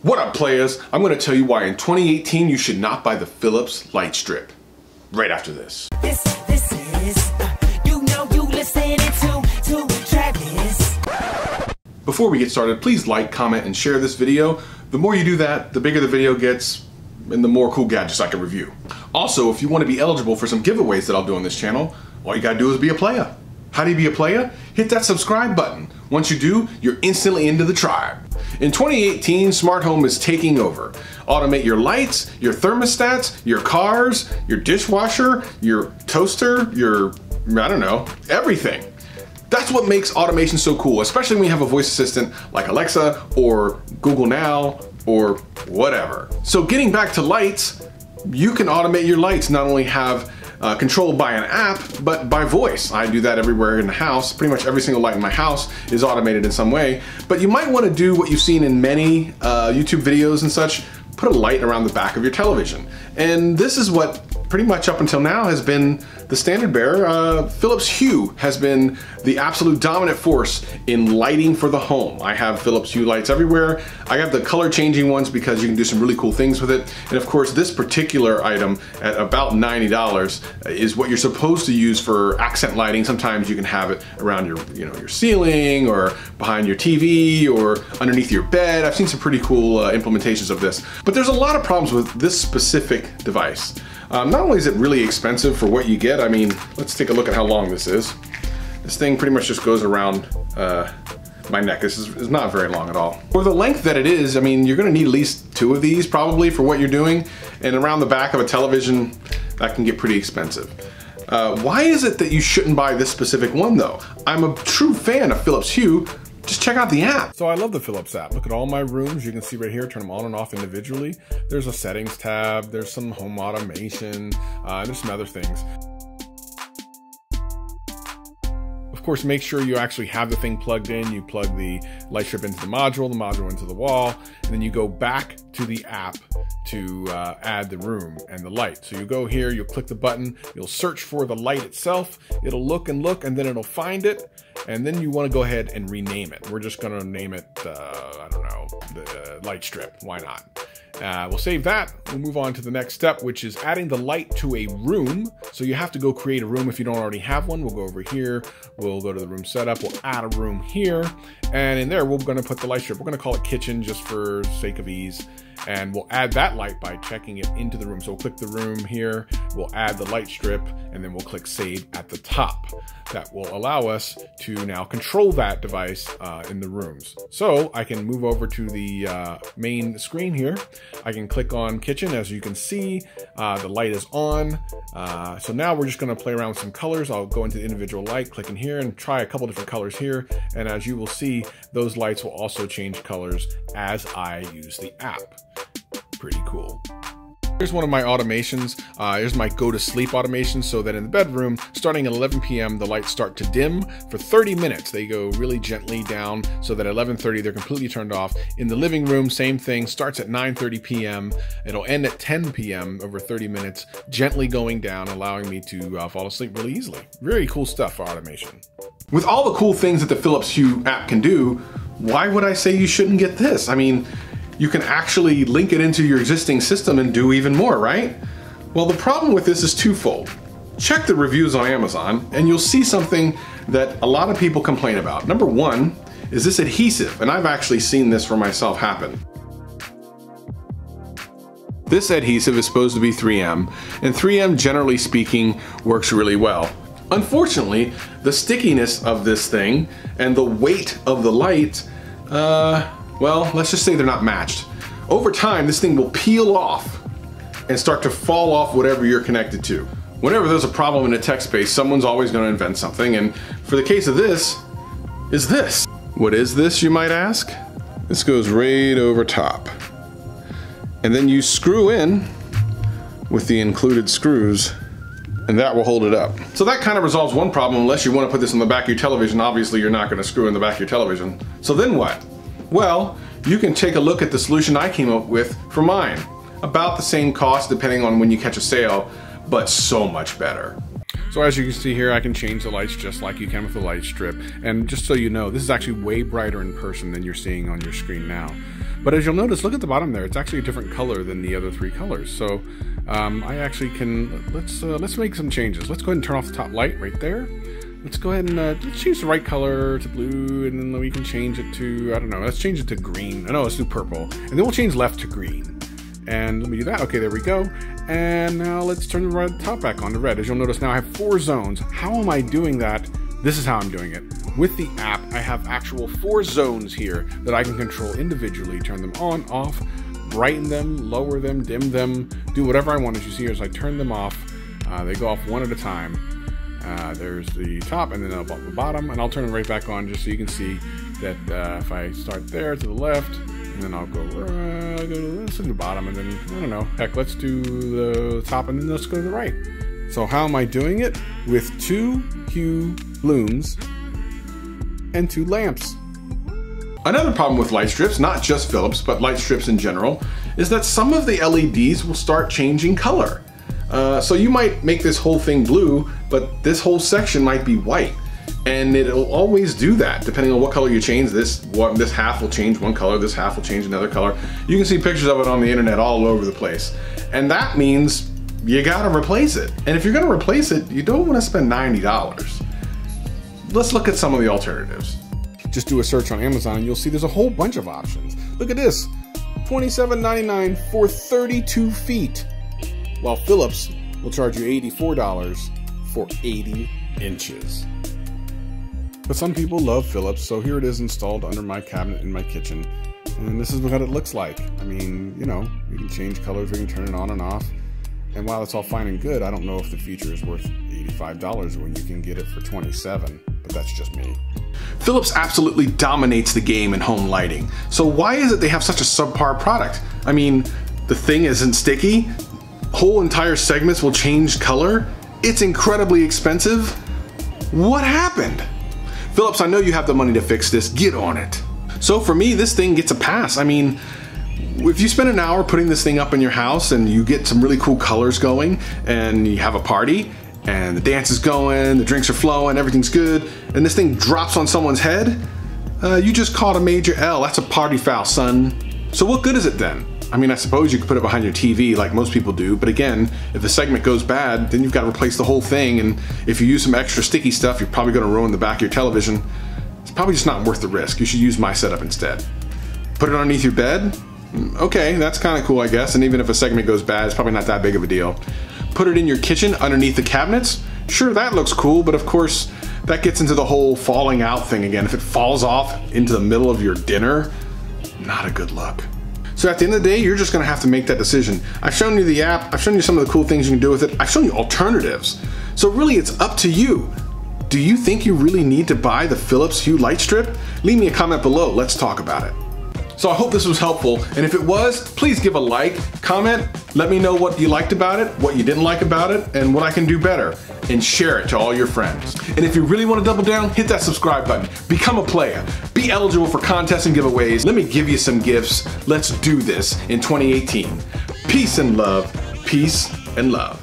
What up, players? I'm going to tell you why in 2018 you should not buy the Philips Lightstrip. Right after this. This is, you know you listening to Travis. Before we get started, please like, comment, and share this video. The more you do that, the bigger the video gets, and the more cool gadgets I can review. Also, if you want to be eligible for some giveaways that I'll do on this channel, all you gotta do is be a player. How do you be a player? Hit that subscribe button. Once you do, you're instantly into the tribe. In 2018, smart home is taking over. Automate your lights, your thermostats, your cars, your dishwasher, your toaster, I don't know, everything. That's what makes automation so cool, especially when you have a voice assistant like Alexa or Google Now or whatever. So getting back to lights, you can automate your lights, not only have controlled by an app, but by voice. I do that everywhere in the house. Pretty much every single light in my house is automated in some way. But you might want to do what you've seen in many YouTube videos and such, put a light around the back of your television. And this is what pretty much up until now has been the standard bearer. Philips Hue has been the absolute dominant force in lighting for the home. I have Philips Hue lights everywhere. I have the color changing ones because you can do some really cool things with it. And of course, this particular item at about $90 is what you're supposed to use for accent lighting. Sometimes you can have it around your ceiling or behind your TV or underneath your bed. I've seen some pretty cool implementations of this. But there's a lot of problems with this specific device. Not only is it really expensive for what you get, I mean, let's take a look at how long this is. This thing pretty much just goes around my neck. This is not very long at all. For the length that it is, I mean, you're gonna need at least 2 of these probably for what you're doing. And around the back of a television, that can get pretty expensive. Why is it that you shouldn't buy this specific one though? I'm a true fan of Philips Hue. Just check out the app. So I love the Philips app. Look at all my rooms. You can see right here, turn them on and off individually. There's a settings tab. There's some home automation. There's some other things. Of course, make sure you actually have the thing plugged in. You plug the Lightstrip into the module into the wall, and then you go back to the app to add the room and the light. So you go here, you'll click the button, you'll search for the light itself, it'll look, and then it'll find it, and then you want to go ahead and rename it. We're just going to name it, I don't know, the Lightstrip. Why not? We'll save that. We'll move on to the next step, which is adding the light to a room. So you have to go create a room if you don't already have one. We'll go over here. We'll go to the room setup. We'll add a room here. And in there, we're going to put the Lightstrip. We're going to call it kitchen just for sake of ease. And we'll add that light by checking it into the room. So we'll click the room here. We'll add the Lightstrip, and then we'll click save at the top. That will allow us to now control that device in the rooms. So I can move over to the main screen here. I can click on kitchen. As you can see, the light is on. So now we're just going to play around with some colors. I'll go into the individual light, click in here, and try a couple different colors here. And as you will see, those lights will also change colors as I use the app. Pretty cool. Here's one of my automations. Here's my go to sleep automation, so that in the bedroom, starting at 11 p.m., the lights start to dim for 30 minutes. They go really gently down so that at 11:30, they're completely turned off. In the living room, same thing, starts at 9:30 p.m. It'll end at 10 p.m. over 30 minutes, gently going down, allowing me to fall asleep really easily. Very cool stuff for automation. With all the cool things that the Philips Hue app can do, why would I say you shouldn't get this? I mean, you can actually link it into your existing system and do even more, right? Well, the problem with this is twofold. Check the reviews on Amazon and you'll see something that a lot of people complain about. Number one is this adhesive, and I've actually seen this for myself happen. This adhesive is supposed to be 3M, and 3M, generally speaking, works really well. Unfortunately, the stickiness of this thing and the weight of the light, well, let's just say they're not matched. Over time, this thing will peel off and start to fall off whatever you're connected to. Whenever there's a problem in a tech space, someone's always going to invent something, and for the case of this, is this. What is this, you might ask? This goes right over top. And then you screw in with the included screws, and that will hold it up. So that kind of resolves one problem. Unless you want to put this on the back of your television, obviously you're not going to screw in the back of your television. So then what? Well, you can take a look at the solution I came up with for mine. About the same cost depending on when you catch a sale, but so much better. So as you can see here, I can change the lights just like you can with the Lightstrip. And just so you know, this is actually way brighter in person than you're seeing on your screen now. But as you'll notice, look at the bottom there. It's actually a different color than the other 3 colors. So I actually can, let's make some changes. Let's go ahead and turn off the top light right there. Let's go ahead and let's change the right color to blue, and then we can change it to, I don't know, let's change it to green. No, let's do purple. And then we'll change left to green. And let me do that. Okay, there we go. And now let's turn the red top back on to red. As you'll notice now I have 4 zones. How am I doing that? This is how I'm doing it. With the app, I have actual 4 zones here that I can control individually, turn them on, off, brighten them, lower them, dim them, do whatever I want. As you see here, as I turn them off, they go off one at a time. There's the top and then the bottom, and I'll turn them right back on just so you can see that if I start there to the left, and then I'll go to this and the bottom, and then, I don't know, heck, let's do the top and then let's go to the right. So how am I doing it? With 2 Hue blooms and 2 lamps. Another problem with light strips, not just Philips, but light strips in general, is that some of the LEDs will start changing color. So you might make this whole thing blue, but this whole section might be white. And it'll always do that, depending on what color you change. This half will change one color, this half will change another color. You can see pictures of it on the internet all over the place. And that means you gotta replace it. And if you're gonna replace it, you don't wanna spend $90. Let's look at some of the alternatives. Just do a search on Amazon and you'll see there's a whole bunch of options. Look at this, $27.99 for 32 feet. While Philips will charge you $84 for 80 inches. But some people love Philips, so here it is installed under my cabinet in my kitchen. And this is what it looks like. I mean, you know, we can change colors, we can turn it on and off. And while it's all fine and good, I don't know if the feature is worth $85 when you can get it for $27, but that's just me. Philips absolutely dominates the game in home lighting. So why is it they have such a subpar product? I mean, the thing isn't sticky, whole entire segments will change color, it's incredibly expensive. What happened? Philips, I know you have the money to fix this, get on it. So for me, this thing gets a pass. I mean, if you spend an hour putting this thing up in your house and you get some really cool colors going and you have a party and the dance is going, the drinks are flowing, everything's good, and this thing drops on someone's head, you just caught a major L. That's a party foul, son. So what good is it then? I mean, I suppose you could put it behind your TV like most people do, but again, if the segment goes bad, then you've got to replace the whole thing, and if you use some extra sticky stuff, you're probably going to ruin the back of your television. It's probably just not worth the risk. You should use my setup instead. Put it underneath your bed? Okay, that's kind of cool, I guess, and even if a segment goes bad, it's probably not that big of a deal. Put it in your kitchen underneath the cabinets? Sure, that looks cool, but of course, that gets into the whole falling out thing again. If it falls off into the middle of your dinner, not a good look. So at the end of the day, you're just gonna have to make that decision. I've shown you the app, I've shown you some of the cool things you can do with it, I've shown you alternatives. So really, it's up to you. Do you think you really need to buy the Philips Hue Lightstrip? Leave me a comment below, let's talk about it. So I hope this was helpful, and if it was, please give a like, comment, let me know what you liked about it, what you didn't like about it, and what I can do better, and share it to all your friends. And if you really want to double down, hit that subscribe button, become a player, be eligible for contests and giveaways. Let me give you some gifts. Let's do this in 2018. Peace and love, peace and love.